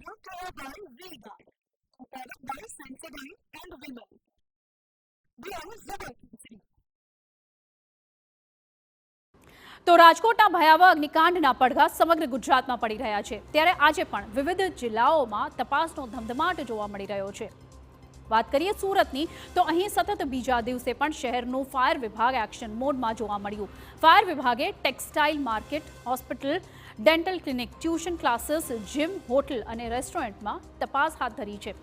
brought to you by V-Guard, a product by Sensodyne and Vimal. We are Zubal. તો રાજકોટના ભયાવહ અગ્નિકાંડના પડઘા સમગ્ર ગુજરાતમાં પડી રહ્યા છે, ત્યારે આજે પણ વિવિધ જિલ્લાઓમાં તપાસનો ધમધમાટ જોવા મળી રહ્યો છે. વાત કરીએ સુરતની, તો અહીં સતત બીજા દિવસે પણ શહેરનું ફાયર વિભાગ એક્શન મોડમાં જોવા મળ્યું. ફાયર વિભાગે textile market, hospital, dental clinic, tuition classes, gym, hotel અને રેસ્ટોરન્ટમાં તપાસ હાથ ધરી છે.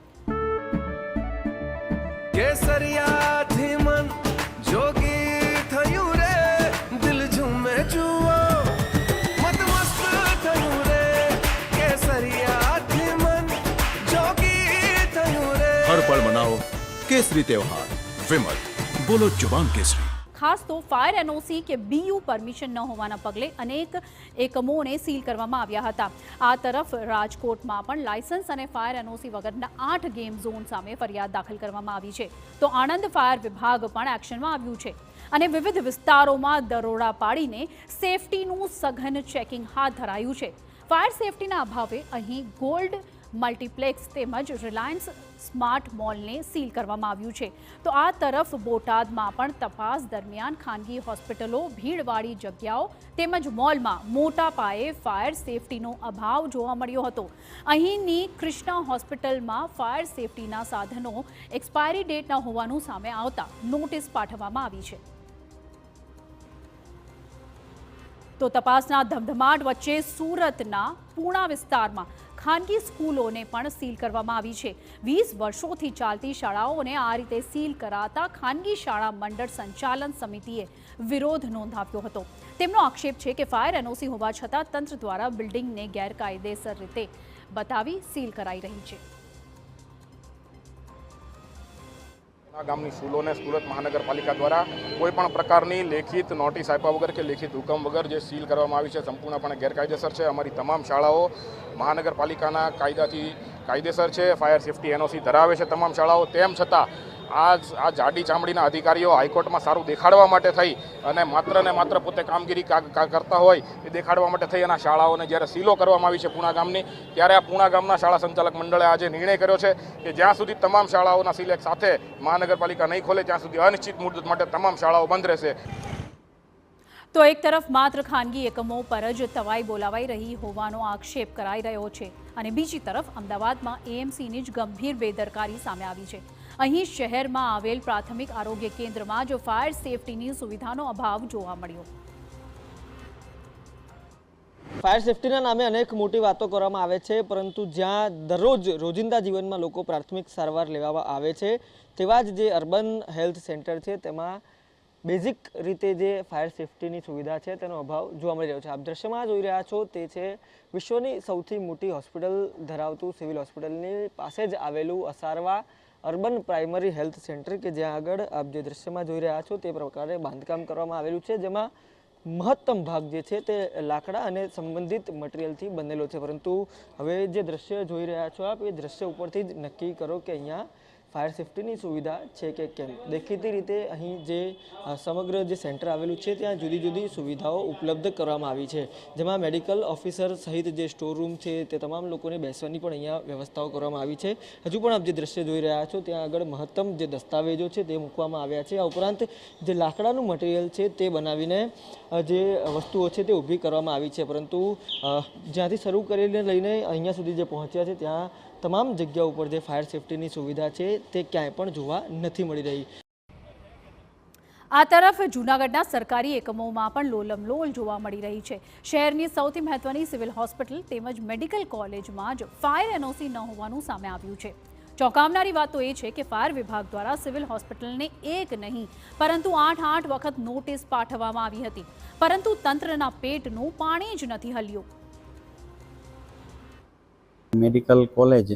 हर पल मनाओ केसरी त्योहार. विमल, बोलो जुबान केसरी. ખાસ તો ફાયર એનઓસી કે બીયુ પરમિશન ન હોવાના પગલે અનેક એકમોને સીલ કરવામાં આવ્યા હતા. આ તરફ રાજકોટમાં પણ લાયસન્સ અને ફાયર એનઓસી વગરના 8 ગેમ ઝોન સામે ફરિયાદ દાખલ કરવામાં આવી છે. તો આણંદ ફાયર વિભાગ પણ એક્શનમાં આવ્યું છે અને વિવિધ વિસ્તારોમાં દરોડા પાડીને સેફટીનું સઘન ચેકિંગ હાથ ધરાયું છે. ફાયર સેફટીના અભાવે અહીં ગોલ્ડ મલ્ટીપ્લેક્સ તેમજ રિલાયન્સ સ્માર્ટ મોલને સીલ કરવામાં આવ્યું છે. તો આ તરફ બોટાદમાં પણ તપાસ દરમિયાન ખાનગી હોસ્પિટલો, ભીડવાળી જગ્યાઓ તેમજ મોલમાં મોટા પાયે ફાયર સેફટીનો અભાવ જોવા મળ્યો હતો. અહીંની કૃષ્ણા હોસ્પિટલમાં ફાયર સેફટીના સાધનો એક્સપાયરી ડેટના હોવાનું સામે આવતા નોટિસ પાઠવવામાં આવી છે. તો તપાસના ધમધમાટ વચ્ચે સુરતના પૂણા વિસ્તારમાં ખાનગી સ્કૂલોને પણ સીલ કરવામાં આવી છે. 20 વર્ષોથી ચાલતી શાળાઓને આ રીતે સીલ કરાતા ખાનગી શાળા મંડળ સંચાલન સમિતિએ વિરોધ નોંધાવ્યો હતો. તેમનો આક્ષેપ છે કે ફાયર એનઓસી હોવા છતાં તંત્ર દ્વારા બિલ્ડિંગને ગેરકાયદેસર રીતે બતાવી સીલ કરાઈ રહી છે. ગામની સ્કૂલોને સુરત મહાનગરપાલિકા દ્વારા કોઈ પણ પ્રકારની લેખિત નોટિસ આપ્યા વગર કે લેખિત હુકમ વગર જે સીલ કરવામાં આવી છે સંપૂર્ણપણે ગેરકાયદેસર છે. અમારી તમામ શાળાઓ મહાનગરપાલિકાના કાયદાથી કાયદેસર છે. ફાયર સેફટી એનઓસી ધરાવે છે તમામ શાળાઓ. તેમ છતાં આ જાડી ચામડીના અધિકારીઓ હાઈકોર્ટમાં સારું દેખાડવા માટે થઈ અને માત્ર પોતે કામગીરી કરતા હોય એ દેખાડવા માટે થઈ અને શાળાઓને જ્યારે સીલો કરવામાં આવી છે પૂણા ગામની, ત્યારે આ પૂણા ગામના શાળા સંચાલક મંડળે આજે નિર્ણય કર્યો છે કે જ્યાં સુધી તમામ શાળાઓના સીલ એક સાથે મહાનગરપાલિકા નહીં ખોલે ત્યાં સુધી અનિશ્ચિત મુદત માટે તમામ શાળાઓ બંધ રહેશે. તો એક તરફ માત્ર ખાનગી એકમો પર જ તવાઈ બોલાવાઈ રહી હોવાનો આક્ષેપ કરાઈ રહ્યો છે અને બીજી તરફ અમદાવાદમાં એએમસીની જ ગંભીર બેદરકારી સામે આવી છે. અહીં શહેરમાં આવેલ પ્રાથમિક આરોગ્ય કેન્દ્રમાં જ ફાયર સેફટીની સુવિધાનો અભાવ જોવા મળ્યો. ફાયર સેફટીના નામે અનેક મોટી વાતો કરવામાં આવે છે, પરંતુ જ્યાં દરરોજ રોજિંદા જીવનમાં લોકો પ્રાથમિક સારવાર લેવામાં આવે છે તેવા જ જે અર્બન હેલ્થ સેન્ટર છે તેમાં બેઝિક રીતે જે ફાયર સેફટીની સુવિધા છે તેનો અભાવ જોવા મળી રહ્યો છે. આપ દ્રશ્યમાં જોઈ રહ્યા છો તે છે વિશ્વની સૌથી મોટી હોસ્પિટલ ધરાવતું સિવિલ હોસ્પિટલની પાસે જ આવેલું Asarwa urban primary health centre કે જ્યાં આગળ આપ જે દ્રશ્યમાં જોઈ રહ્યા છો તે પ્રકારે બાંધકામ કરવામાં આવેલું છે, જેમાં મહત્તમ ભાગ જે છે તે લાકડા અને સંબંધિત મટીરિયલથી બનેલો છે. પરંતુ હવે જે દ્રશ્ય જોઈ રહ્યા છો આપ એ દ્રશ્ય ઉપરથી જ નક્કી કરો કે અહીંયા ફાયર સેફટીની સુવિધા છે કે કેમ. દેખીતી રીતે અહીં જે સમગ્ર જે સેન્ટર આવેલું છે ત્યાં જુદી જુદી સુવિધાઓ ઉપલબ્ધ કરવામાં આવી છે, જેમાં મેડિકલ ઓફિસર સહિત જે સ્ટોર રૂમ છે તે તમામ લોકોને બેસવાની પણ અહીંયા વ્યવસ્થાઓ કરવામાં આવી છે. હજુ પણ આપ જે દ્રશ્ય જોઈ રહ્યા છો ત્યાં આગળ મહત્તમ જે દસ્તાવેજો છે તે મૂકવામાં આવ્યા છે. આ ઉપરાંત જે લાકડાનું મટીરિયલ છે તે બનાવીને જે વસ્તુઓ છે તે ઊભી કરવામાં આવી છે, પરંતુ જ્યાંથી શરૂ કરીને લઈને અહીંયા સુધી જે પહોંચ્યા છે ત્યાં તમામ જગ્યા ઉપર જે ફાયર સેફટીની સુવિધા છે તે ક્યાંય પણ જોવા નથી મળી રહી. આ તરફ જૂનાગઢના સરકારી એકમોમાં પણ લોલમલોલ જોવા મળી રહી છે. શહેરની સૌથી મહત્વની સિવિલ હોસ્પિટલ તેમજ મેડિકલ કોલેજમાં જ ફાયર એનઓસી ન હોવાનું સામે આવ્યું છે. ચોંકાવનારી વાત તો એ છે કે ફાયર વિભાગ દ્વારા સિવિલ હોસ્પિટલને એક નહીં પરંતુ 8 વખત નોટિસ પાઠવવામાં આવી હતી, પરંતુ તંત્રના પેટનું પાણી જ નથી હલ્યું. Medical college